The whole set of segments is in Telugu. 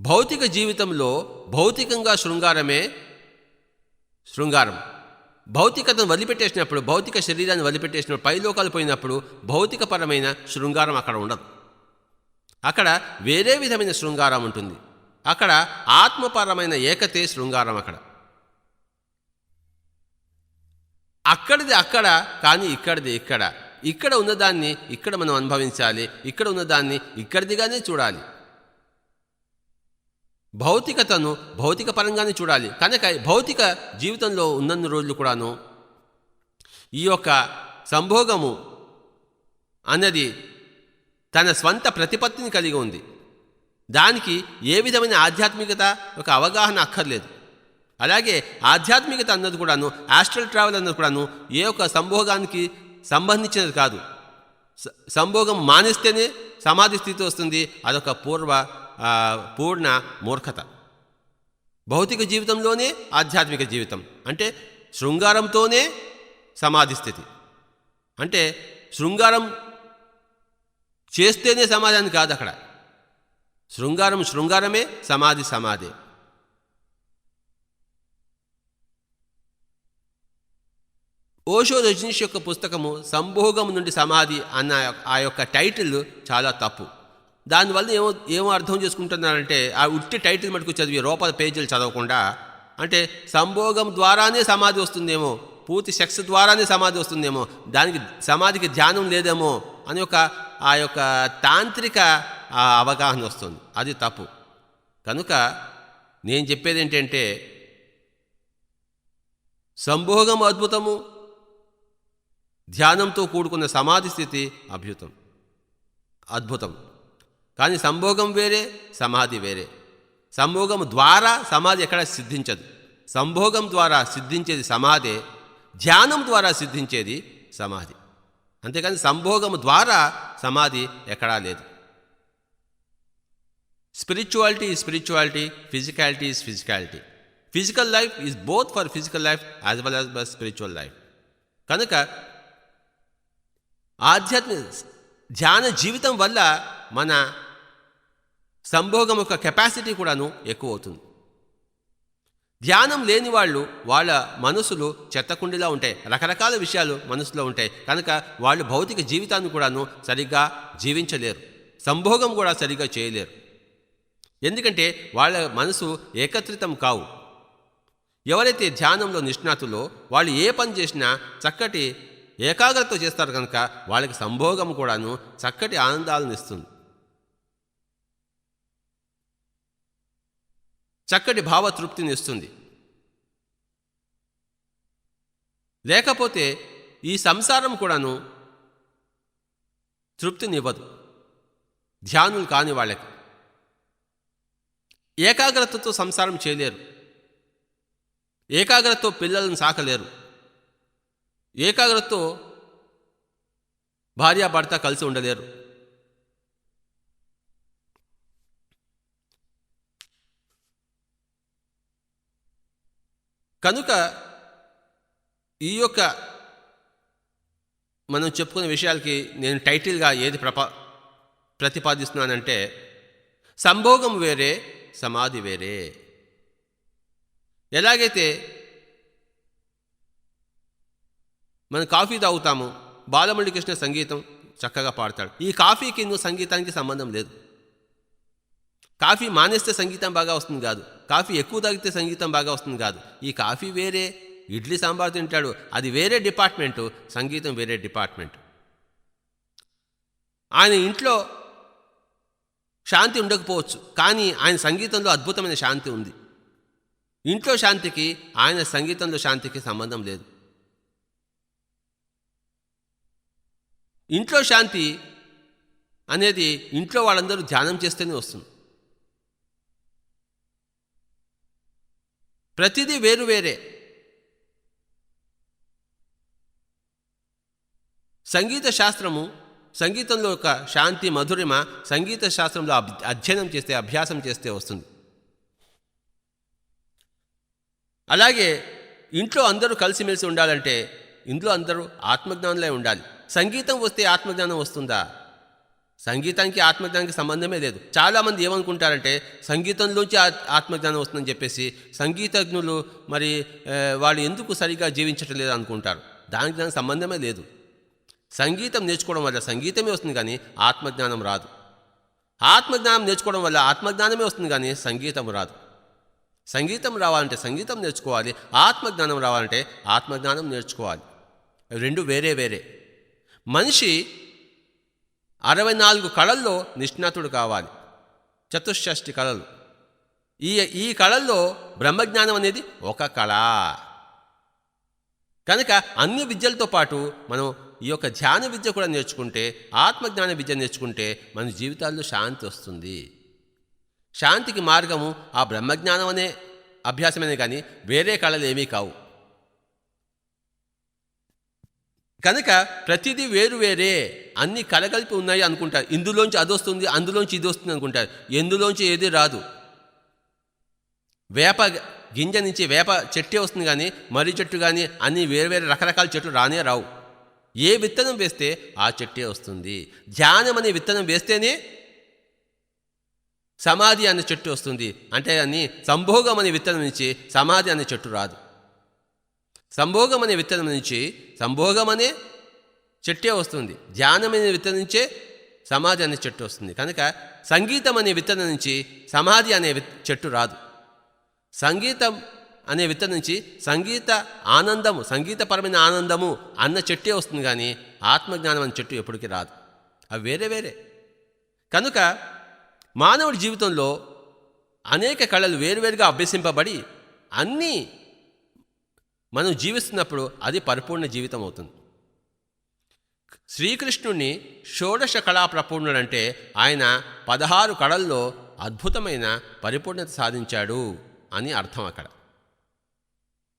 భౌతిక జీవితంలో భౌతికంగా శృంగారమే శృంగారం. భౌతికతను వదిలిపెట్టేసినప్పుడు, భౌతిక శరీరాన్ని వదిలిపెట్టేసినప్పుడు, పైలోకాలు పోయినప్పుడు భౌతికపరమైన శృంగారం అక్కడ ఉండదు. అక్కడ వేరే విధమైన శృంగారం ఉంటుంది. అక్కడ ఆత్మపరమైన ఏకతే శృంగారం. అక్కడిది అక్కడ, కానీ ఇక్కడిది ఇక్కడ. ఇక్కడ ఉన్నదాన్ని ఇక్కడ మనం అనుభవించాలి, ఇక్కడ ఉన్నదాన్ని ఇక్కడిదిగానే చూడాలి. భౌతికతను భౌతిక పరంగానే చూడాలి. కనుక భౌతిక జీవితంలో ఉన్నన్ని రోజులు కూడాను ఈ యొక్క సంభోగము అన్నది తన స్వంత ప్రతిపత్తిని కలిగి ఉంది. దానికి ఏ విధమైన ఆధ్యాత్మికత ఒక అవగాహన అక్కర్లేదు. అలాగే ఆధ్యాత్మికత అన్నది కూడాను, ఆస్ట్రల్ ట్రావెల్ అన్నది కూడాను ఏ ఒక్క సంభోగానికి సంబంధించినది కాదు. సంభోగం మానేస్తేనే సమాధి స్థితి వస్తుంది. అదొక పూర్ణ మూర్ఖత. భౌతిక జీవితంలోనే ఆధ్యాత్మిక జీవితం అంటే శృంగారంతోనే సమాధి స్థితి. అంటే శృంగారం చేస్తేనే సమాధానం కాదు. అక్కడ శృంగారమే, సమాధి. ఓషో రజనీష్ యొక్క పుస్తకము సంభోగం నుండి సమాధి అన్న ఆ యొక్క టైటిల్ చాలా తప్పు. దానివల్ల ఏమో అర్థం చేసుకుంటున్నారంటే, ఆ ఉట్టి టైటిల్ మటుకు చదివి రూపాల పేజీలు చదవకుండా, అంటే సంభోగం ద్వారానే సమాధి వస్తుందేమో, పూర్తి సెక్స్ ద్వారానే సమాధి వస్తుందేమో, దానికి సమాధికి ధ్యానం లేదేమో అని ఆ యొక్క తాంత్రిక అవగాహన వస్తుంది. అది తప్పు. కనుక నేను చెప్పేది ఏంటంటే, సంభోగం అద్భుతము, ధ్యానంతో కూడుకున్న సమాధి స్థితి అద్భుతం. కానీ సంభోగం వేరే, సమాధి వేరే. సంభోగం ద్వారా సమాధి ఎక్కడ సిద్ధించదు. సంభోగం ద్వారా సిద్ధించేది సమాధే, ధ్యానం ద్వారా సిద్ధించేది సమాధి. అంతేకాని సంభోగం ద్వారా సమాధి ఎక్కడా లేదు. Spirituality is spirituality, physicality is physicality. Physical life is both for physical life as well as for spiritual life. కనుక ఆధ్యాత్మిక ధ్యాన జీవితం వల్ల మన సంభోగం యొక్క కెపాసిటీ కూడాను ఎక్కువ అవుతుంది. ధ్యానం లేని వాళ్ళ మనసులు చెత్తకుండిలా ఉంటాయి, రకరకాల విషయాలు మనసులో ఉంటాయి. కనుక వాళ్ళు భౌతిక జీవితాన్ని కూడాను సరిగ్గా జీవించలేరు, సంభోగం కూడా సరిగ్గా చేయలేరు. ఎందుకంటే వాళ్ళ మనసు ఏకత్రితం కావు. ఎవరైతే ధ్యానంలో నిష్ణాతులో వాళ్ళు ఏ పని చేసినా చక్కటి ఏకాగ్రత చేస్తారు. కనుక వాళ్ళకి సంభోగం కూడాను చక్కటి ఆనందాలను ఇస్తుంది, చక్కటి భావతృప్తిని ఇస్తుంది. లేకపోతే ఈ సంసారం కూడాను తృప్తినివ్వదు ధ్యానులు కాని వాళ్ళకి. ఏకాగ్రతతో సంసారం చేయలేరు, ఏకాగ్రతతో పిల్లలను సాకలేరు, ఏకాగ్రతతో భార్యాభర్త కలిసి ఉండలేరు. కనుక ఈ యొక్క మనం చెప్పుకునే విషయాలకి నేను టైటిల్గా ఏది ప్రతిపాదిస్తున్నానంటే, సంభోగం వేరే, సమాధి వేరే. ఎలాగైతే మనం కాఫీ తాగుతాము, బాలమురళీ కృష్ణ సంగీతం చక్కగా పాడతాడు. ఈ కాఫీకి సంగీతానికి సంబంధం లేదు. కాఫీ మానేస్తే సంగీతం బాగా వస్తుంది కాదు, కాఫీ ఎక్కువ తాగితే సంగీతం బాగా వస్తుంది కాదు. ఈ కాఫీ వేరే, ఇడ్లీ సాంబార్ తింటాడు, అది వేరే డిపార్ట్మెంటు, సంగీతం వేరే డిపార్ట్మెంట్. ఆయన ఇంట్లో శాంతి ఉండకపోవచ్చు, కానీ ఆయన సంగీతంలో అద్భుతమైన శాంతి ఉంది. ఇంట్లో శాంతికి ఆయన సంగీతంలో శాంతికి సంబంధం లేదు. ఇంట్లో శాంతి అనేది ఇంట్లో వాళ్ళందరూ ధ్యానం చేస్తేనే వస్తుంది. ప్రతిదీ వేరు వేరే. సంగీత శాస్త్రము, సంగీతంలో ఒక శాంతి మధురిమ సంగీత శాస్త్రంలో అధ్యయనం చేస్తే, అభ్యాసం చేస్తే వస్తుంది. అలాగే ఇంట్లో అందరూ కలిసిమెలిసి ఉండాలంటే ఇంట్లో అందరూ ఆత్మజ్ఞానులై ఉండాలి. సంగీతం వస్తే ఆత్మజ్ఞానం వస్తుందా? సంగీతానికి ఆత్మజ్ఞానానికి సంబంధమే లేదు. చాలామంది ఏమనుకుంటారంటే సంగీతంలోంచి ఆత్మజ్ఞానం వస్తుందని చెప్పేసి సంగీతజ్ఞులు మరి వాళ్ళు ఎందుకు సరిగా జీవించటం లేదు అనుకుంటారు. దానికి సంబంధమే లేదు. సంగీతం నేర్చుకోవడం వల్ల సంగీతమే వస్తుంది కానీ ఆత్మజ్ఞానం రాదు. ఆత్మజ్ఞానం నేర్చుకోవడం వల్ల ఆత్మజ్ఞానమే వస్తుంది కానీ సంగీతం రాదు. సంగీతం రావాలంటే సంగీతం నేర్చుకోవాలి, ఆత్మజ్ఞానం రావాలంటే ఆత్మజ్ఞానం నేర్చుకోవాలి. రెండు వేరే వేరే. మనిషి 64 కళల్లో నిష్ణాతుడు కావాలి, చతుష్షష్టి కళలు. ఈ కళల్లో బ్రహ్మజ్ఞానం అనేది ఒక కళ. కనుక అన్ని విద్యలతో పాటు మనం ఈ యొక్క ధ్యాన విద్య కూడా నేర్చుకుంటే, ఆత్మజ్ఞాన విద్య నేర్చుకుంటే మన జీవితాల్లో శాంతి వస్తుంది. శాంతికి మార్గము ఆ బ్రహ్మజ్ఞానం అనే అభ్యాసమనే కానీ వేరే కళలు ఏమీ కావు. కనుక ప్రతిదీ వేరు వేరే, అన్ని కలగలిపి ఉన్నాయి అనుకుంటారు. ఇందులోంచి అది వస్తుంది, అందులోంచి ఇది వస్తుంది అనుకుంటారు. ఎందులోంచి ఏది రాదు. వేప గింజ నుంచి వేప చెట్టే వస్తుంది కానీ మర్రి చెట్టు కానీ అన్ని వేరు వేరే రకరకాల చెట్లు రానే రావు. ఏ విత్తనం వేస్తే ఆ చెట్టే వస్తుంది. ధ్యానం అనే విత్తనం వేస్తేనే సమాధి అనే చెట్టు వస్తుంది. అంటే అని సంభోగం అనే విత్తనం నుంచి సమాధి అనే చెట్టు రాదు. సంభోగం అనే విత్తనం నుంచి సంభోగం అనే చెట్టే వస్తుంది. ధ్యానం అనే విత్తనం నుంచే సమాధి అనే చెట్టు వస్తుంది. కనుక సంగీతం అనే విత్తనం నుంచి సమాధి అనే చెట్టు రాదు. సంగీతం అనే విత్తనం నుంచి సంగీత ఆనందము, సంగీతపరమైన ఆనందము అన్న చెట్టే వస్తుంది కానీ ఆత్మజ్ఞానం అనే చెట్టు ఎప్పటికీ రాదు. అవి వేరే వేరే. కనుక మానవుడి జీవితంలో అనేక కళలు వేరువేరుగా అభ్యసింపబడి అన్నీ మనం జీవిస్తున్నప్పుడు అది పరిపూర్ణ జీవితం అవుతుంది. శ్రీకృష్ణుడిని షోడశ కళా ప్రపూర్ణుడంటే ఆయన 16 కళల్లో అద్భుతమైన పరిపూర్ణత సాధించాడు అని అర్థం. అక్కడ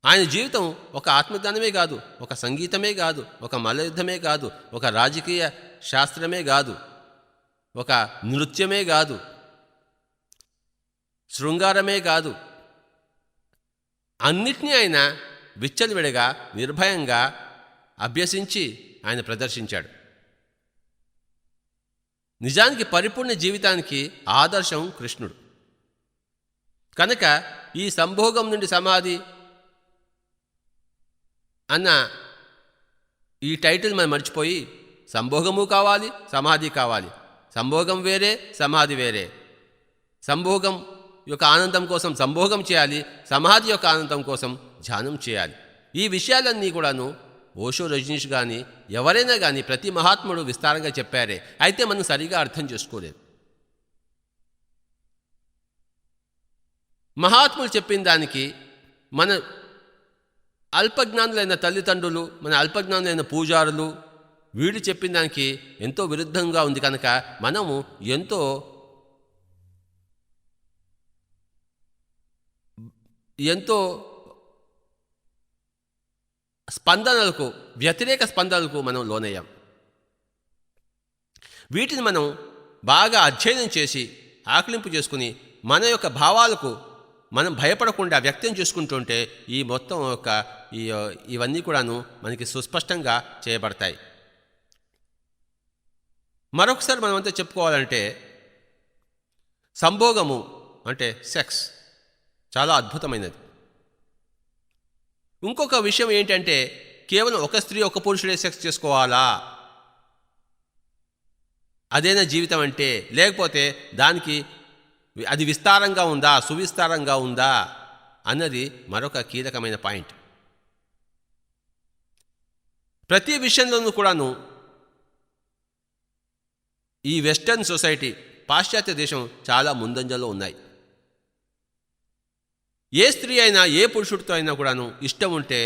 ఆయన జీవితం ఒక ఆత్మజ్ఞానమే కాదు, ఒక సంగీతమే కాదు, ఒక మల్లయుద్ధమే కాదు, ఒక రాజకీయ శాస్త్రమే కాదు, ఒక నృత్యమే కాదు, శృంగారమే కాదు. అన్నిటినీ ఆయన విచ్చలవిడిగా నిర్భయంగా అభ్యసించి ఆయన ప్రదర్శించాడు. నిజానికి పరిపూర్ణ జీవితానికి ఆదర్శం కృష్ణుడు. కనుక ఈ సంభోగం నుండి సమాధి అన్న ఈ టైటిల్ మనం మర్చిపోయి సంభోగము కావాలి, సమాధి కావాలి. సంభోగం వేరే, సమాధి వేరే. సంభోగం యొక్క ఆనందం కోసం సంభోగం చేయాలి, సమాధి యొక్క ఆనందం కోసం ధ్యానం చేయాలి. ఈ విషయాలన్నీ కూడాను ఓషో, రజనీష్ కానీ ఎవరైనా కానీ ప్రతి మహాత్ముడు విస్తారంగా చెప్పారే. అయితే మనం సరిగా అర్థం చేసుకోలేదు. మహాత్ములు చెప్పిన దానికి మన అల్పజ్ఞానులైన తల్లిదండ్రులు, మన అల్పజ్ఞానులైన పూజారులు వీళ్ళు చెప్పిన దానికి ఎంతో విరుద్ధంగా ఉంది. కనుక మనము ఎంతో స్పందనలకు, వ్యతిరేక స్పందనలకు మనం లోనయ్యాం. వీటిని మనం బాగా అధ్యయనం చేసి ఆకలింపు చేసుకుని మన యొక్క భావాలకు మనం భయపడకుండా వ్యక్తం చేసుకుంటుంటే ఈ మొత్తం యొక్క ఇవన్నీ కూడాను మనకి సుస్పష్టంగా చేయబడతాయి. మరొకసారి మనమంతా చెప్పుకోవాలంటే సంభోగము అంటే సెక్స్ చాలా అద్భుతమైనది. ఇంకొక విషయం ఏంటంటే కేవలం ఒక స్త్రీ ఒక పురుషుడే సెక్స్ చేసుకోవాలా, అదేనా జీవితం అంటే, లేకపోతే దానికి అది విస్తారంగా ఉందా, సువిస్తారంగా ఉందా అన్నది మరొక కీలకమైన పాయింట్. ప్రతి విషయంలోనూ కూడాను ఈ వెస్టర్న్ సొసైటీ, పాశ్చాత్య దేశం చాలా ముందంజలో ఉన్నాయి. ఏ స్త్రీ అయినా ఏ పురుషుడితో అయినా కూడాను ఇష్టం ఉంటే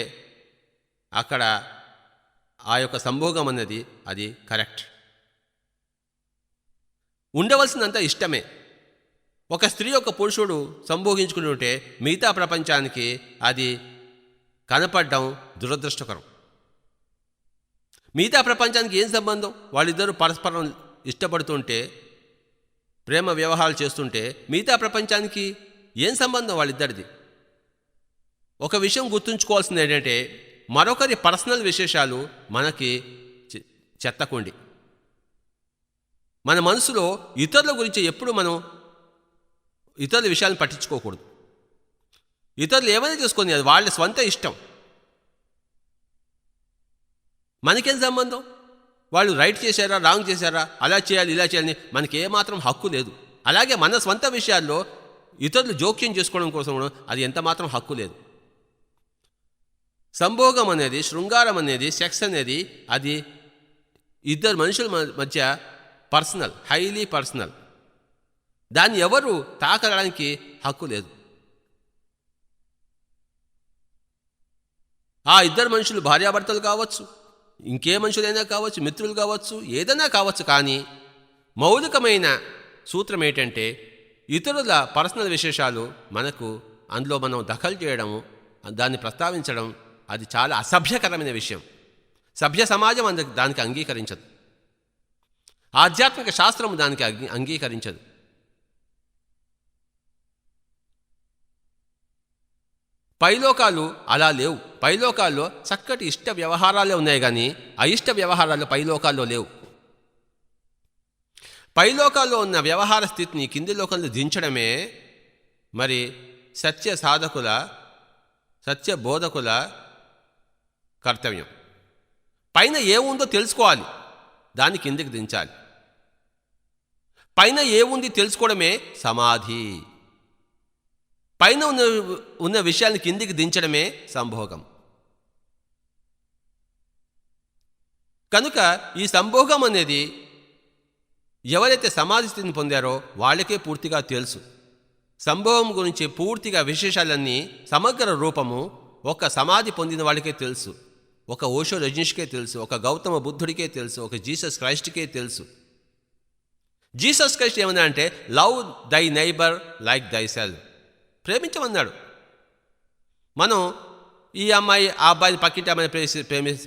అక్కడ ఆ యొక్క సంభోగం అన్నది అది కరెక్ట్. ఉండవలసినంత ఇష్టమే. ఒక స్త్రీ ఒక పురుషుడు సంభోగించుకుని ఉంటే మిగతా ప్రపంచానికి అది కనపడడం దురదృష్టకరం. మిగతా ప్రపంచానికి ఏం సంబంధం? వాళ్ళిద్దరూ పరస్పరం ఇష్టపడుతుంటే, ప్రేమ వ్యవహారాలు చేస్తుంటే మిగతా ప్రపంచానికి ఏం సంబంధం వాళ్ళిద్దరిది? ఒక విషయం గుర్తుంచుకోవాల్సింది ఏంటంటే మరొకరి పర్సనల్ విశేషాలు మనకి చెత్తకుండి. మన మనసులో ఇతరుల గురించి ఎప్పుడు మనం ఇతరుల విషయాలను పట్టించుకోకూడదు. ఇతరులు ఏమైనా చేసుకొని అది వాళ్ళ స్వంత ఇష్టం, మనకేం సంబంధం? వాళ్ళు రైట్ చేశారా రాంగ్ చేశారా, అలా చేయాలి ఇలా చేయాలని మనకి ఏమాత్రం హక్కు లేదు. అలాగే మన స్వంత విషయాల్లో ఇతరులు జోక్యం చేసుకోవడం కోసం కూడా అది ఎంత మాత్రం హక్కు లేదు. సంభోగం అనేది, శృంగారం అనేది, సెక్స్ అనేది అది ఇద్దరు మనుషుల మధ్య పర్సనల్, హైలీ పర్సనల్. దాన్ని ఎవరు తాకడానికి హక్కు లేదు. ఆ ఇద్దరు మనుషులు భార్యాభర్తలు కావచ్చు, ఇంకే మనుషులైనా కావచ్చు, మిత్రులు కావచ్చు, ఏదైనా కావచ్చు. కానీ మౌలికమైన సూత్రం ఏంటంటే ఇతరుల పర్సనల్ విశేషాలు మనకు అందులో మనం దఖలు చేయడము, దాన్ని ప్రస్తావించడం అది చాలా అసభ్యకరమైన విషయం. సభ్య సమాజం దానికి అంగీకరించదు. ఆధ్యాత్మిక శాస్త్రం దానికి అంగీకరించదు. పైలోకాలు అలా లేవు. పైలోకాల్లో చక్కటి ఇష్ట వ్యవహారాలే ఉన్నాయి, కానీ అయిష్ట వ్యవహారాలు పైలోకాల్లో లేవు. పైలోకాల్లో ఉన్న వ్యవహార స్థితిని కింది లోకంలో దించడమే మరి సత్య సాధకుల, సత్య బోధకుల కర్తవ్యం. పైన ఏముందో తెలుసుకోవాలి, దాన్ని కిందికి దించాలి. పైన ఏముంది తెలుసుకోవడమే సమాధి. పైన ఉన్న విషయాన్ని కిందికి దించడమే సంభోగం. కనుక ఈ సంభోగం అనేది ఎవరైతే సమాధి స్థితిని పొందారో వాళ్ళకే పూర్తిగా తెలుసు. సంభోగం గురించి పూర్తిగా విశేషాలన్నీ సమగ్ర రూపము ఒక సమాధి పొందిన వాళ్ళకే తెలుసు. ఒక ఓషో రజనీష్కే తెలుసు, ఒక గౌతమ బుద్ధుడికే తెలుసు, ఒక జీసస్ క్రైస్ట్కే తెలుసు. జీసస్ క్రైస్ట్ ఏమన్నా అంటే love thy neighbour like thyself, ప్రేమించమన్నాడు. మనం ఈ అమ్మాయి ఆ అబ్బాయిని పక్కింటి అమ్మాయిని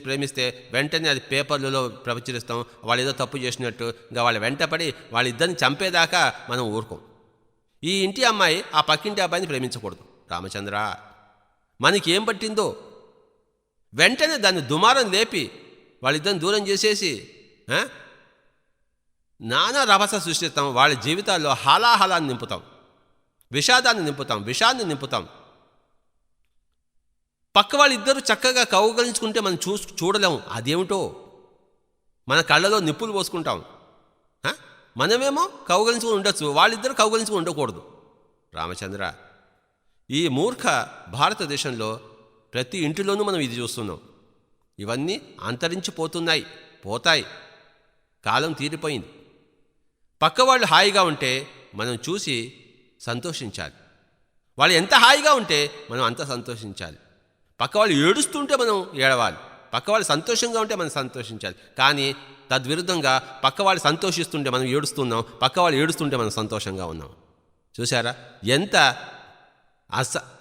ప్రేమిస్తే వెంటనే అది పేపర్లలో ప్రచురిస్తాం, వాళ్ళు ఏదో తప్పు చేసినట్టు. ఇంకా వాళ్ళ వెంటపడి వాళ్ళిద్దరిని చంపేదాకా మనం ఊరుకోం. ఈ ఇంటి అమ్మాయి ఆ పక్కింటి అబ్బాయిని ప్రేమించకూడదు. రామచంద్ర, మనకి ఏం పట్టిందో వెంటనే దాన్ని దుమారం లేపి వాళ్ళిద్దరిని దూరం చేసేసి నానా రభస సృష్టిస్తాం. వాళ్ళ జీవితాల్లో హాలాహలాన్ని నింపుతాం, విషాదాన్ని నింపుతాం, విషాన్ని నింపుతాం. పక్క వాళ్ళిద్దరూ చక్కగా కౌగలించుకుంటే మనం చూడలేము. అదేమిటో మన కళ్ళలో నిప్పులు పోసుకుంటాం. మనమేమో కౌగలించుకుని ఉండొచ్చు, వాళ్ళిద్దరూ కౌగలించుకుని ఉండకూడదు. రామచంద్ర, ఈ మూర్ఖ భారతదేశంలో ప్రతి ఇంటిలోనూ మనం ఇది చూస్తున్నాం. ఇవన్నీ అంతరించిపోతున్నాయి, పోతాయి. కాలం తీరిపోయింది. పక్కవాళ్ళు హాయిగా ఉంటే మనం చూసి సంతోషించాలి. వాళ్ళు ఎంత హాయిగా ఉంటే మనం అంత సంతోషించాలి. పక్కవాళ్ళు ఏడుస్తుంటే మనం ఏడవాలి, పక్కవాళ్ళు సంతోషంగా ఉంటే మనం సంతోషించాలి. కానీ తద్విరుద్ధంగా పక్కవాళ్ళు సంతోషిస్తుంటే మనం ఏడుస్తున్నాం, పక్కవాళ్ళు ఏడుస్తుంటే మనం సంతోషంగా ఉన్నాం. చూసారా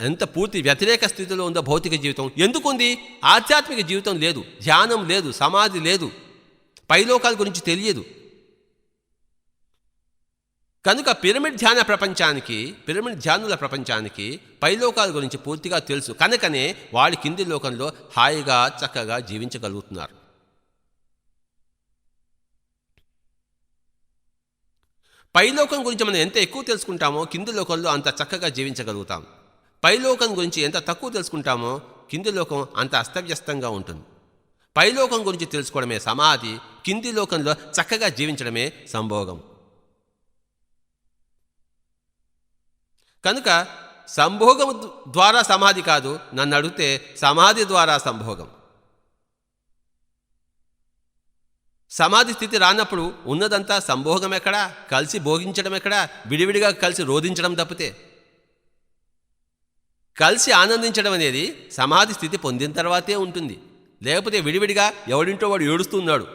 ఎంత పూర్తి వ్యతిరేక స్థితిలో ఉందో భౌతిక జీవితం. ఎందుకుంది? ఆధ్యాత్మిక జీవితం లేదు, ధ్యానం లేదు, సమాధి లేదు, పైలోకాల గురించి తెలియదు. కనుక పిరమిడ్ ధ్యానుల ప్రపంచానికి పైలోకాల గురించి పూర్తిగా తెలుసు. కనుకనే వాళ్ళు కింది లోకంలో హాయిగా చక్కగా జీవించగలుగుతున్నారు. పైలోకం గురించి మనం ఎంత ఎక్కువ తెలుసుకుంటామో కింది లోకంలో అంత చక్కగా జీవించగలుగుతాం. పైలోకం గురించి ఎంత తక్కువ తెలుసుకుంటామో కింది లోకం అంత అస్తవ్యస్తంగా ఉంటుంది. పైలోకం గురించి తెలుసుకోవడమే సమాధి, కింది లోకంలో చక్కగా జీవించడమే సంభోగం. కనుక సంభోగం ద్వారా సమాధి కాదు, నన్ను అడిగితే సమాధి ద్వారా సంభోగం. సమాధి స్థితి రానప్పుడు ఉన్నదంతా సంభోగం ఎక్కడా, కలిసి భోగించడం ఎక్కడా, విడివిడిగా కలిసి రోధించడం తప్పితే. కలిసి ఆనందించడం అనేది సమాధి స్థితి పొందిన తర్వాతే ఉంటుంది. లేకపోతే విడివిడిగా ఎవడింటో వాడు ఏడుస్తున్నాడు.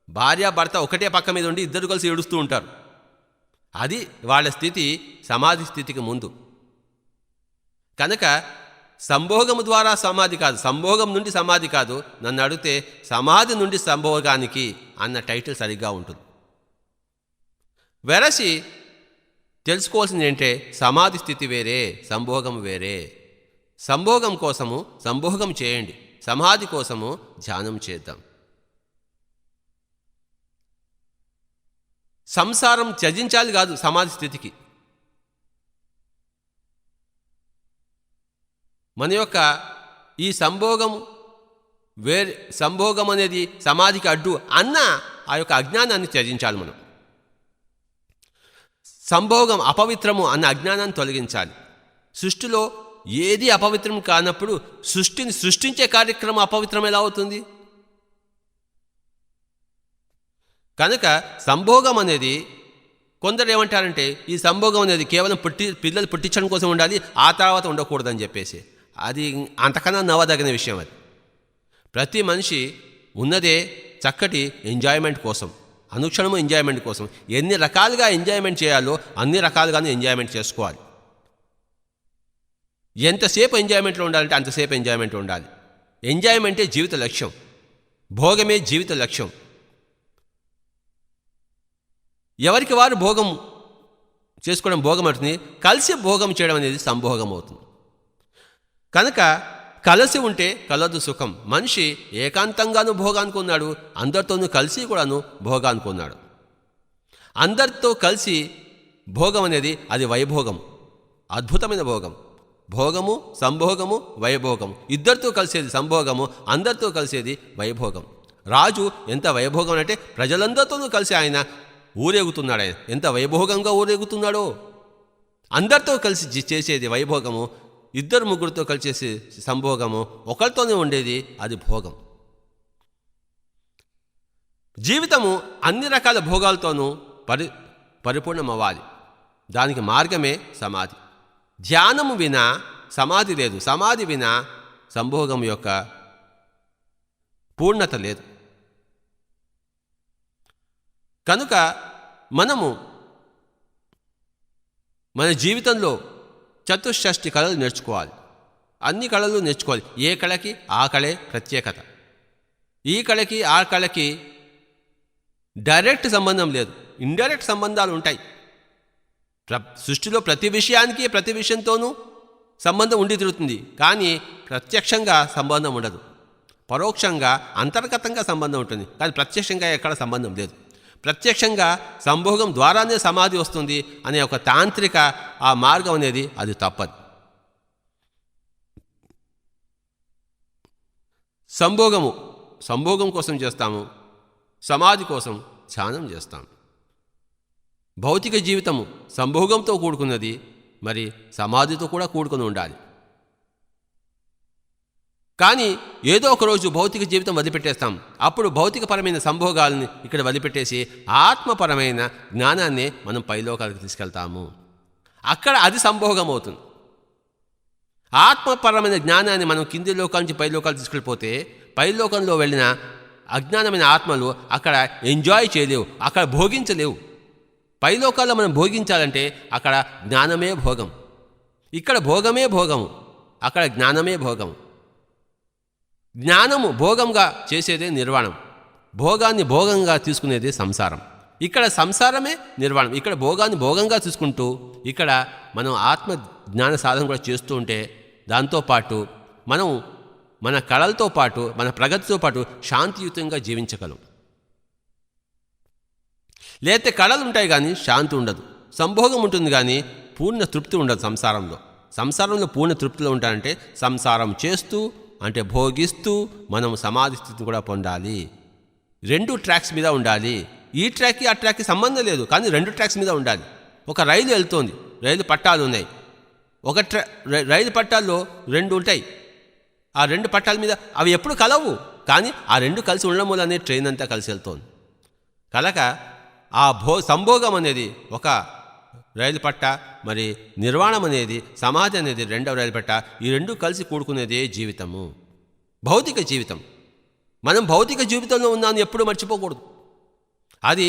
భార్య భర్త ఒకటే పక్క మీద ఉండి ఇద్దరు కలిసి ఏడుస్తూ ఉంటారు. అది వాళ్ళ స్థితి సమాధి స్థితికి ముందు. కనుక సంభోగము ద్వారా సమాధి కాదు, సంభోగం నుండి సమాధి కాదు, నన్ను అడిగితే సమాధి నుండి సంభోగానికి అన్న టైటిల్ సరిగ్గా ఉంటుంది. వెరసి తెలుసుకోవాల్సింది ఏంటంటే సమాధి స్థితి వేరే, సంభోగం వేరే. సంభోగం కోసము సంభోగం చేయండి, సమాధి కోసము ధ్యానం చేద్దాం. సంసారం త్యజించాలి కాదు సమాధి స్థితికి. మన యొక్క ఈ సంభోగం అనేది సమాధికి అడ్డు అన్న ఆ యొక్క అజ్ఞానాన్ని త్యజించాలి. మనం సంభోగం అపవిత్రము అన్న అజ్ఞానాన్ని తొలగించాలి. సృష్టిలో ఏది అపవిత్రం కానప్పుడు సృష్టిని సృష్టించే కార్యక్రమం అపవిత్రం ఎలా అవుతుంది? కనుక సంభోగం అనేది కొందరు ఏమంటారంటే ఈ సంభోగం అనేది కేవలం పిల్లలు పుట్టించడం కోసం ఉండాలి, ఆ తర్వాత ఉండకూడదని చెప్పేసి. అది అంతకన్నా నవ్వదగిన విషయం. అది ప్రతి మనిషి ఉన్నదే చక్కటి ఎంజాయ్మెంట్ కోసం, అనుక్షణము ఎంజాయ్మెంట్ కోసం. ఎన్ని రకాలుగా ఎంజాయ్మెంట్ చేయాలో అన్ని రకాలుగానే ఎంజాయ్మెంట్ చేసుకోవాలి. ఎంతసేపు ఎంజాయ్మెంట్లో ఉండాలంటే అంతసేపు ఎంజాయ్మెంట్లో ఉండాలి. ఎంజాయ్మెంటే జీవిత లక్ష్యం, భోగమే జీవిత లక్ష్యం. ఎవరికి వారు భోగం చేసుకోవడం భోగం అవుతుంది, కలిసి భోగం చేయడం అనేది సంభోగం అవుతుంది. కనుక కలిసి ఉంటే కలదు సుఖం. మనిషి ఏకాంతంగానూ భోగానికి ఉన్నాడు, అందరితోనూ కలిసి కూడాను భోగానికి ఉన్నాడు. అందరితో కలిసి భోగం అనేది అది వైభోగం, అద్భుతమైన భోగం. భోగము, సంభోగము, వైభోగము ఇద్దరితో కలిసేది సంభోగము, అందరితో కలిసేది వైభోగం. రాజు ఎంత వైభోగం అంటే ప్రజలందరితోనూ కలిసి ఆయన ఊరేగుతున్నాడు. ఆయన ఎంత వైభోగంగా ఊరేగుతున్నాడో. అందరితో కలిసి చేసేది వైభోగము, ఇద్దరు ముగ్గురితో కలిసేసి సంభోగము, ఒకరితోనే ఉండేది అది భోగం. జీవితము అన్ని రకాల భోగాలతోనూ పరిపూర్ణమవ్వాలి. దానికి మార్గమే సమాధి. ధ్యానము వినా సమాధి లేదు, సమాధి వినా సంభోగం యొక్క పూర్ణత లేదు. కనుక మనము మన జీవితంలో చతుషష్ఠి కళలు నేర్చుకోవాలి. అన్ని కళలు నేర్చుకోవాలి. ఏ కళకి ఆ కళే ప్రత్యేకత. ఈ కళకి ఆ కళకి డైరెక్ట్ సంబంధం లేదు, ఇండైరెక్ట్ సంబంధాలు ఉంటాయి. సృష్టిలో ప్రతి విషయానికి ప్రతి విషయంతోనూ సంబంధం ఉండి తిరుగుతుంది, కానీ ప్రత్యక్షంగా సంబంధం ఉండదు. పరోక్షంగా అంతర్గతంగా సంబంధం ఉంటుంది, కానీ ప్రత్యక్షంగా ఎక్కడ సంబంధం లేదు. ప్రత్యక్షంగా సంభోగం ద్వారానే సమాధి వస్తుంది అనే ఒక తాంత్రిక ఆ మార్గం అనేది అది తప్పదు. సంభోగం కోసం చేస్తాము, సమాధి కోసం ధ్యానం చేస్తాము. భౌతిక జీవితము సంభోగంతో కూడుకున్నది, మరి సమాధితో కూడా కూడుకుని ఉండాలి. కానీ ఏదో ఒకరోజు భౌతిక జీవితం వదిలిపెట్టేస్తాం. అప్పుడు భౌతికపరమైన సంభోగాలని ఇక్కడ వదిలిపెట్టేసి ఆత్మపరమైన జ్ఞానాన్ని మనం పైలోకాలకు తీసుకెళ్తాము. అక్కడ అది సంభోగం అవుతుంది. ఆత్మపరమైన జ్ఞానాన్ని మనం కింది లోకాల నుంచి పైలోకాలు తీసుకెళ్ళిపోతే పైలోకంలో వెళ్ళిన అజ్ఞానమైన ఆత్మలు అక్కడ ఎంజాయ్ చేయలేవు, అక్కడ భోగించలేవు. పైలోకాల్లో మనం భోగించాలంటే అక్కడ జ్ఞానమే భోగం. ఇక్కడ భోగమే భోగము, అక్కడ జ్ఞానమే భోగము. జ్ఞానము భోగంగా చేసేదే నిర్వాణం, భోగాన్ని భోగంగా తీసుకునేదే సంసారం. ఇక్కడ సంసారమే నిర్వాణం. ఇక్కడ భోగాన్ని భోగంగా తీసుకుంటూ ఇక్కడ మనం ఆత్మ జ్ఞాన సాధన కూడా చేస్తూ ఉంటే దాంతోపాటు మనం మన కళలతో పాటు మన ప్రగతితో పాటు శాంతియుతంగా జీవించగలం. లేకపోతే కళలు ఉంటాయి కానీ శాంతి ఉండదు, సంభోగం ఉంటుంది కానీ పూర్ణ తృప్తి ఉండదు. సంసారంలో పూర్ణ తృప్తిలో ఉంటారంటే సంసారం చేస్తూ అంటే భోగిస్తూ మనం సమాధి స్థితిని కూడా పొందాలి. 2 ట్రాక్స్ మీద ఉండాలి. ఈ ట్రాక్కి ఆ ట్రాక్కి సంబంధం లేదు, కానీ 2 ట్రాక్స్ మీద ఉండాలి. ఒక రైలు వెళ్తోంది, రైలు పట్టాలు ఉన్నాయి. ఒక రైలు పట్టాల్లో 2 ఉంటాయి. ఆ 2 పట్టాల మీద అవి ఎప్పుడు కలవు, కానీ ఆ 2 కలిసి ఉండడం వల్లనే ట్రైన్ అంతా కలిసి వెళ్తోంది. కనుక ఆ సంభోగం అనేది ఒక రైలు పట్ట, మరి నిర్వాణం అనేది సమాధి అనేది 2వ రైలు పట్ట. ఈ 2 కలిసి కూడుకునేదే జీవితము, భౌతిక జీవితం. మనం భౌతిక జీవితంలో ఉన్నామని ఎప్పుడు మర్చిపోకూడదు. అది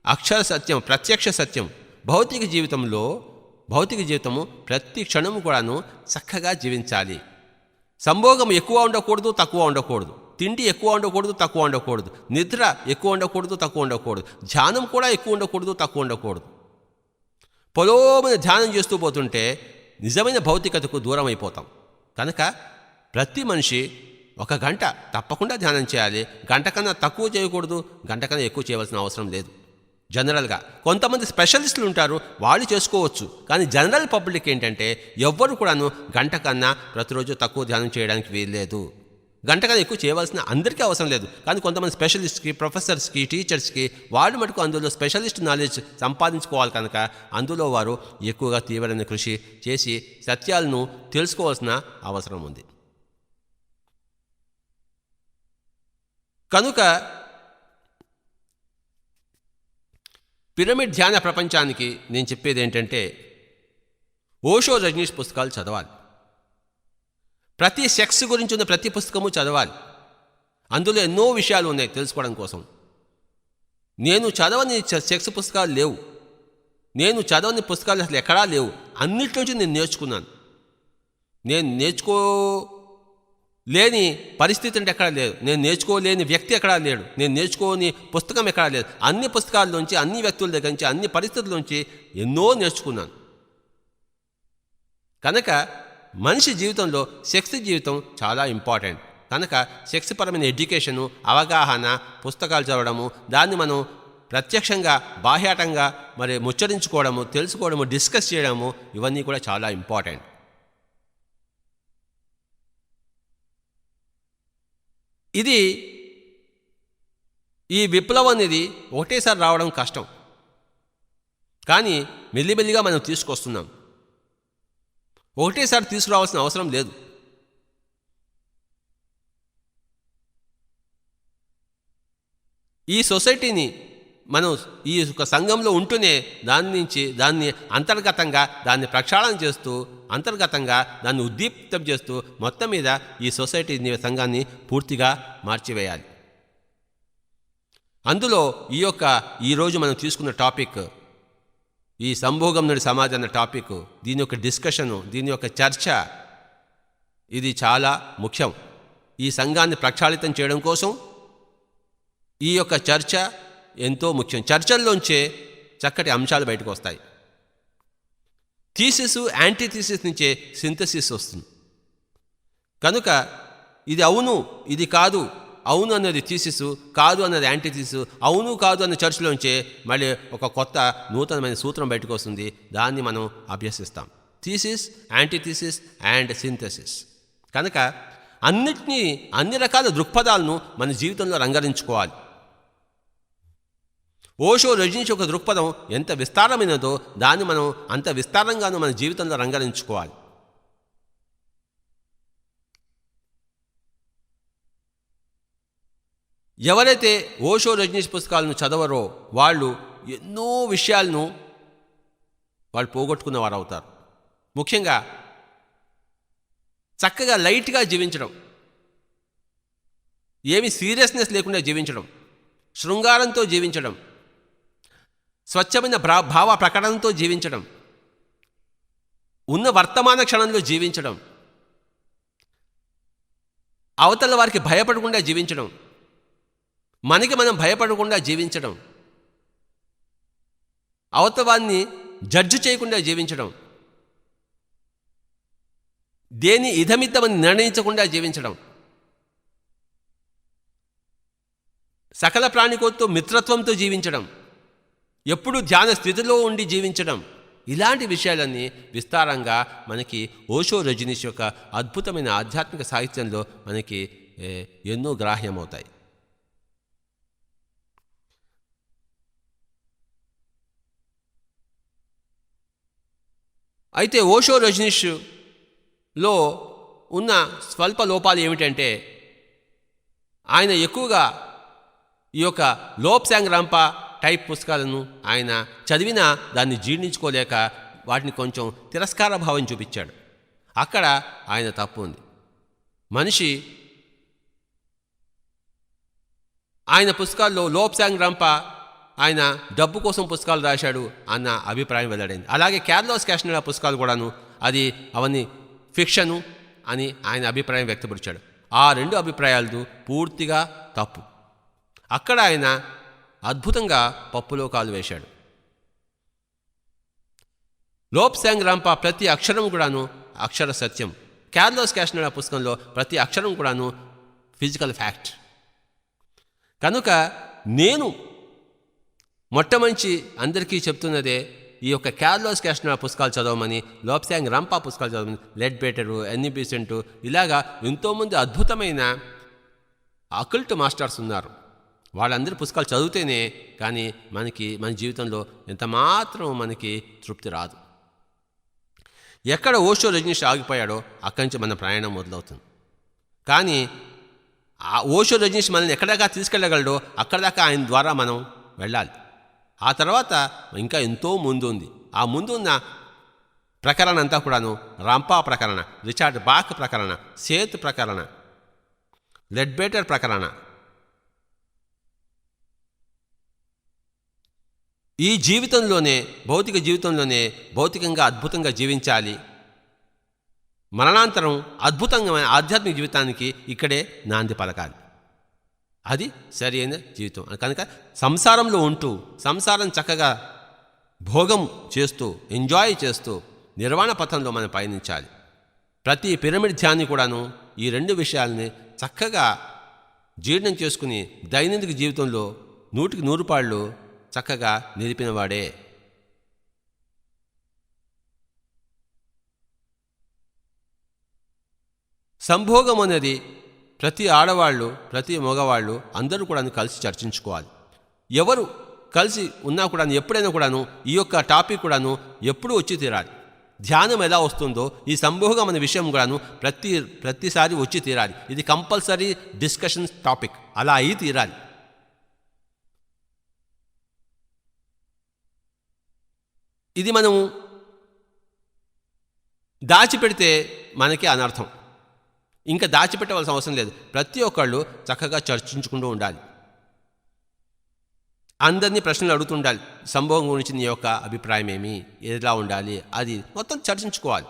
అక్షర సత్యం, ప్రత్యక్ష సత్యం. భౌతిక జీవితము ప్రతి క్షణము కూడాను చక్కగా జీవించాలి. సంభోగం ఎక్కువ ఉండకూడదు, తక్కువ ఉండకూడదు. తిండి ఎక్కువ ఉండకూడదు, తక్కువ ఉండకూడదు. నిద్ర ఎక్కువ ఉండకూడదు, తక్కువ ఉండకూడదు. ధ్యానం కూడా ఎక్కువ ఉండకూడదు, తక్కువ ఉండకూడదు. పొలోమైన ధ్యానం చేస్తూ పోతుంటే నిజమైన భౌతికతకు దూరం అయిపోతాం. కనుక ప్రతి మనిషి 1 గంట తప్పకుండా ధ్యానం చేయాలి. గంట కన్నా తక్కువ చేయకూడదు, గంట కన్నా ఎక్కువ చేయవలసిన అవసరం లేదు. జనరల్గా కొంతమంది స్పెషలిస్టులు ఉంటారు, వాళ్ళు చేసుకోవచ్చు. కానీ జనరల్ పబ్లిక్ ఏంటంటే ఎవ్వరు కూడాను గంట కన్నా ప్రతిరోజు తక్కువ ధ్యానం చేయడానికి వీల్లేదు. గంట కన్నా ఎక్కువ చేయవలసిన అందరికీ అవసరం లేదు. కానీ కొంతమంది స్పెషలిస్ట్కి, ప్రొఫెసర్స్కి, టీచర్స్కి వాళ్ళు మటుకు అందులో స్పెషలిస్ట్ నాలెడ్జ్ సంపాదించుకోవాలి కనుక అందులో వారు ఎక్కువగా తీవ్రమైన కృషి చేసి సత్యాలను తెలుసుకోవాల్సిన అవసరం ఉంది. కనుక పిరమిడ్ ధ్యాన ప్రపంచానికి నేను చెప్పేది ఏంటంటే ఓషో, రజనీష్ పుస్తకాలు చదవాలి. ప్రతి సెక్స్ గురించి ఉన్న ప్రతి పుస్తకము చదవాలి. అందులో ఎన్నో విషయాలు ఉన్నాయి తెలుసుకోవడం కోసం. నేను చదవని సెక్స్ పుస్తకాలు లేవు, నేను చదవని పుస్తకాలు అసలు ఎక్కడా లేవు. అన్నిట్లోంచి నేను నేర్చుకున్నాను. నేను నేర్చుకోలేని పరిస్థితి అంటే ఎక్కడా లేదు, నేను నేర్చుకోలేని వ్యక్తి ఎక్కడా లేడు, నేను నేర్చుకోని పుస్తకం ఎక్కడా లేదు. అన్ని పుస్తకాల్లోంచి, అన్ని వ్యక్తుల దగ్గర నుంచి, అన్ని పరిస్థితుల్లోంచి ఎన్నో నేర్చుకున్నాను. కనుక మనిషి జీవితంలో సెక్స్ జీవితం చాలా ఇంపార్టెంట్. కనుక సెక్స్ పరమైన ఎడ్యుకేషను, అవగాహన, పుస్తకాలు చదవడము, దాన్ని మనం ప్రత్యక్షంగా బాహ్యాటంగా మరి ముచ్చరించుకోవడము, తెలుసుకోవడము, డిస్కస్ చేయడము, ఇవన్నీ కూడా చాలా ఇంపార్టెంట్. ఇది ఈ విప్లవం అనేది ఒకటేసారి రావడం కష్టం, కానీ మెల్లిమెల్లిగా మనం తీసుకొస్తున్నాం. ఒకటేసారి తీసుకురావాల్సిన అవసరం లేదు. ఈ సొసైటీని మనం ఈ ఒక సంఘంలో ఉంటూనే దాన్ని అంతర్గతంగా దాన్ని ప్రక్షాళన చేస్తూ, అంతర్గతంగా దాన్ని ఉద్దీప్తం చేస్తూ మొత్తం మీద ఈ సొసైటీని, సంఘాన్ని పూర్తిగా మార్చివేయాలి. అందులో ఈరోజు మనం తీసుకున్న టాపిక్, ఈ సంభోగం నుండి సమాజం అన్న టాపిక్, దీని యొక్క డిస్కషను, దీని యొక్క చర్చ, ఇది చాలా ముఖ్యం. ఈ సంఘాన్ని ప్రక్షాళితం చేయడం కోసం ఈ యొక్క చర్చ ఎంతో ముఖ్యం. చర్చల్లోంచే చక్కటి అంశాలు బయటకు వస్తాయి. థీసిస్, యాంటీథీసిస్ నుంచే సింథసిస్ వస్తుంది. కనుక ఇది అవును, ఇది కాదు, అవును అన్నది థీసిస్, కాదు అన్నది యాంటీథీసిస్, అవును కాదు అన్న చర్చలోంచే మళ్ళీ ఒక కొత్త నూతనమైన సూత్రం బయటకు వస్తుంది. దాన్ని మనం అభ్యసిస్తాం. Thesis, antithesis and synthesis. కనుక అన్ని రకాల దృక్పథాలను మన జీవితంలో రంగరించుకోవాలి. ఓషో, రజనీష్ యొక్క దృక్పథం ఎంత విస్తారమైనదో దాన్ని మనం అంత విస్తారంగానూ మన జీవితంలో రంగరించుకోవాలి. ఎవరైతే ఓషో, రజనీష్ పుస్తకాలను చదవరో వాళ్ళు ఎన్నో విషయాలను వాళ్ళు పోగొట్టుకున్న వారు అవుతారు. ముఖ్యంగా చక్కగా లైట్గా జీవించడం, ఏమి సీరియస్నెస్ లేకుండా జీవించడం, శృంగారంతో జీవించడం, స్వచ్ఛమైన భావ ప్రకటనతో జీవించడం, ఉన్న వర్తమాన క్షణంలో జీవించడం, అవతల వారికి భయపడకుండా జీవించడం, మనకి మనం భయపడకుండా జీవించడం, అవతల వారిని జడ్జి చేయకుండా జీవించడం, దేని ఇదమిద్దమని నిర్ణయించకుండా జీవించడం, సకల ప్రాణికోతో మిత్రత్వంతో జీవించడం, ఎప్పుడూ ధ్యాన స్థితిలో ఉండి జీవించడం, ఇలాంటి విషయాలన్నీ విస్తారంగా మనకి ఓషో, రజనీష్ యొక్క అద్భుతమైన ఆధ్యాత్మిక సాహిత్యంలో మనకి ఎన్నో గ్రాహ్యమవుతాయి. అయితే ఓషో, రజనీష్లో ఉన్న స్వల్ప లోపాలు ఏమిటంటే ఆయన ఎక్కువగా ఈ యొక్క లోప్సాంగ్ రంపా టైప్ పుస్తకాలను ఆయన చదివినా దాన్ని జీర్ణించుకోలేక వాటిని కొంచెం తిరస్కార భావం చూపించాడు. అక్కడ ఆయన తప్పు ఉంది. మనిషి ఆయన పుస్తకాల్లో లోప్సాంగ్ రంపా ఆయన డబ్బు కోసం పుస్తకాలు రాశాడు అన్న అభిప్రాయం వెల్లడైంది. అలాగే కార్లోస్ క్యాస్టనెడా పుస్తకాలు కూడాను అవన్నీ ఫిక్షను అని ఆయన అభిప్రాయం వ్యక్తపరిచాడు. ఆ రెండు అభిప్రాయాలు పూర్తిగా తప్పు. అక్కడ ఆయన అద్భుతంగా పప్పులో కాలు వేశాడు. లోప్సాంగ్ రంపా ప్రతి అక్షరం కూడాను అక్షర సత్యం. కార్లోస్ క్యాస్టనెడా పుస్తకంలో ప్రతి అక్షరం కూడాను ఫిజికల్ ఫ్యాక్ట్. కనుక నేను మొట్టమంచి అందరికీ చెప్తున్నదే ఈ యొక్క క్యార్లోస్ క్యాస్ట్నర్ పుస్తకాలు చదవమని, లోప్సాంగ్ రంపా పుస్తకాలు చదవమని, లెడ్ బేటరు, ఎన్ని బీసెంటు, ఇలాగా ఎంతోమంది అద్భుతమైన అకల్ట్ మాస్టర్స్ ఉన్నారు. వాళ్ళందరి పుస్తకాలు చదివితేనే కానీ మన జీవితంలో ఎంత మాత్రం మనకి తృప్తి రాదు. ఎక్కడ ఓషో రజనీష్ ఆగిపోయాడో అక్కడి నుంచి మన ప్రయాణం మొదలవుతుంది. కానీ ఆ ఓషో రజనీష్ మనల్ని ఎక్కడాకా తీసుకెళ్ళగలడో అక్కడ దాకా ఆయన ద్వారా మనం వెళ్ళాలి. ఆ తర్వాత ఇంకా ఎంతో ముందు ఉంది. ఆ ముందు ఉన్న ప్రకరణ అంతా కూడాను రంపా ప్రకరణ, రిచార్డ్ బాక్ ప్రకరణ, సేత్ ప్రకరణ, లెడ్ బేటర్ ప్రకరణ. ఈ జీవితంలోనే భౌతిక జీవితంలోనే భౌతికంగా అద్భుతంగా జీవించాలి. మరణాంతరం అద్భుతంగా ఆధ్యాత్మిక జీవితానికి ఇక్కడే నాంది పలకాలి. అది సరి అయిన జీవితం. కనుక సంసారంలో ఉంటూ సంసారం చక్కగా భోగం చేస్తూ ఎంజాయ్ చేస్తూ నిర్వాణ పథంలో మనం పయనించాలి. ప్రతి పిరమిడ్ ధ్యాని కూడాను ఈ రెండు విషయాలని చక్కగా జీర్ణం చేసుకుని దైనందిక జీవితంలో 100% చక్కగా నిలిపినవాడే. సంభోగం అనేది ప్రతి ఆడవాళ్ళు ప్రతి మగవాళ్ళు అందరూ కూడా కలిసి చర్చించుకోవాలి. ఎవరు కలిసి ఉన్నా కూడా ఎప్పుడైనా కూడాను ఈ యొక్క టాపిక్ కూడాను ఎప్పుడూ వచ్చి తీరాలి. ధ్యానం ఎలా వస్తుందో ఈ సంభోగం అనే విషయం కూడాను ప్రతిసారి వచ్చి తీరాలి. ఇది కంపల్సరీ డిస్కషన్ టాపిక్, అలా అయి తీరాలి. ఇది మనం దాచిపెడితే మనకి అనర్థం. ఇంకా దాచిపెట్టవలసిన అవసరం లేదు. ప్రతి ఒక్కళ్ళు చక్కగా చర్చించుకుంటూ ఉండాలి. అందరినీ ప్రశ్నలు అడుగుతుండాలి. సంభవం గురించి నీ యొక్క అభిప్రాయం ఏమి, ఎలా ఉండాలి, అది మొత్తం చర్చించుకోవాలి.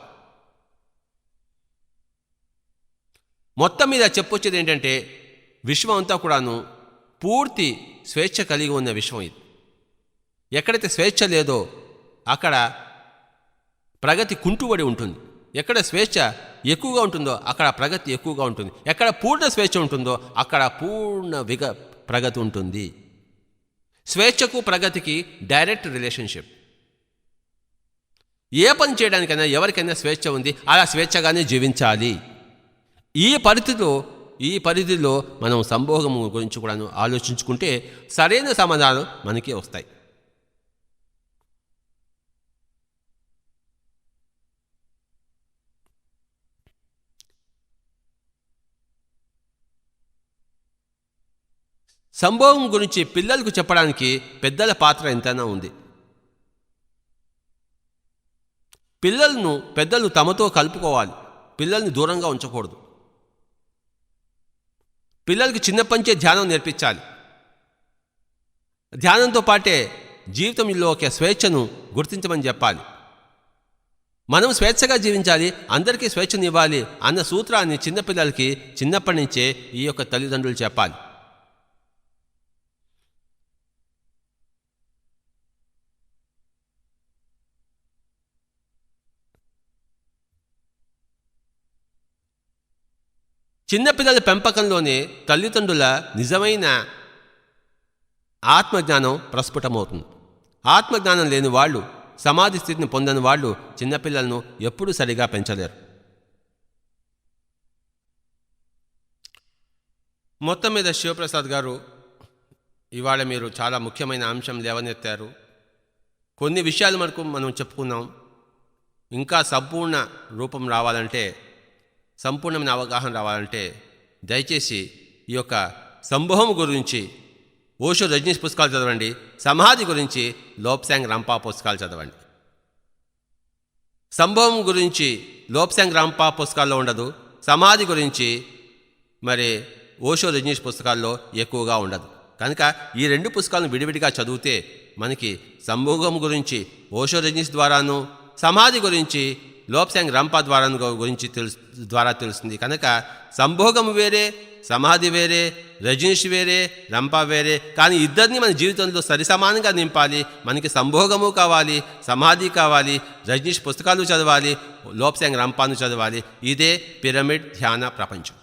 మొత్తం మీద చెప్పొచ్చేది ఏంటంటే విశ్వం అంతా కూడాను పూర్తి స్వేచ్ఛ కలిగి ఉన్న విశ్వం ఇది. ఎక్కడైతే స్వేచ్ఛ లేదో అక్కడ ప్రగతి కుంటుబడి ఉంటుంది. ఎక్కడ స్వేచ్ఛ ఎక్కువగా ఉంటుందో అక్కడ ప్రగతి ఎక్కువగా ఉంటుంది. ఎక్కడ పూర్ణ స్వేచ్ఛ ఉంటుందో అక్కడ పూర్ణ ప్రగతి ఉంటుంది. స్వేచ్ఛకు ప్రగతికి డైరెక్ట్ రిలేషన్షిప్. ఏ పని చేయడానికైనా ఎవరికైనా స్వేచ్ఛ ఉంది, అలా స్వేచ్ఛగానే జీవించాలి. ఈ పరిధిలో మనం సంభోగం గురించి కూడా ఆలోచించుకుంటే సరైన సమాధానం మనకి వస్తాయి. సంభోగం గురించి పిల్లలకు చెప్పడానికి పెద్దల పాత్ర ఎంతైనా ఉంది. పెద్దలు తమతో కలుపుకోవాలి. పిల్లల్ని దూరంగా ఉంచకూడదు. పిల్లలకి చిన్నప్పటించే ధ్యానం నేర్పించాలి. ధ్యానంతో పాటే జీవితంలో ఒక స్వేచ్ఛను గుర్తించమని చెప్పాలి. మనం స్వేచ్ఛగా జీవించాలి, అందరికీ స్వేచ్ఛనివ్వాలి అన్న సూత్రాన్ని చిన్నపిల్లలకి చిన్నప్పటి నుంచే ఈ యొక్క తల్లిదండ్రులు చెప్పాలి. చిన్నపిల్లల పెంపకంలోనే తల్లిదండ్రుల నిజమైన ఆత్మజ్ఞానం ప్రస్ఫుటమవుతుంది. ఆత్మజ్ఞానం లేని వాళ్ళు, సమాధి స్థితిని పొందని వాళ్ళు చిన్నపిల్లలను ఎప్పుడూ సరిగా పెంచలేరు. మొత్తం మీద శివప్రసాద్ గారు ఇవాళ మీరు చాలా ముఖ్యమైన అంశం లేవనెత్తారు. కొన్ని విషయాలు మనకు మనం చెప్పుకున్నాం. ఇంకా సంపూర్ణ రూపం రావాలంటే, సంపూర్ణమైన అవగాహన రావాలంటే దయచేసి ఈ యొక్క సంభవం గురించి ఓషో రజనీష్ పుస్తకాలు చదవండి. సమాధి గురించి లోప్సాంగ్ రంపా పుస్తకాలు చదవండి. సంభవం గురించి లోప్సాంగ్ రంపా పుస్తకాల్లో ఉండదు. సమాధి గురించి మరి ఓషో రజనీష్ పుస్తకాల్లో ఎక్కువగా ఉండదు. కనుక ఈ రెండు పుస్తకాలను విడివిడిగా చదివితే మనకి సంభోగం గురించి ఓషో రజనీష్ ద్వారాను, సమాధి గురించి లోప్సాంగ్ రంపా ద్వారా తెలుస్తుంది. కనుక సంభోగం వేరే, సమాధి వేరే, రజనీష్ వేరే, రంపా వేరే. కానీ ఇద్దరిని మన జీవితంలో సరిసమానంగా నింపాలి. మనకి సంభోగము కావాలి, సమాధి కావాలి, రజనీష్ పుస్తకాలు చదవాలి, లోప్సాంగ్ రంపాను చదవాలి. ఇదే పిరమిడ్ ధ్యాన ప్రపంచం.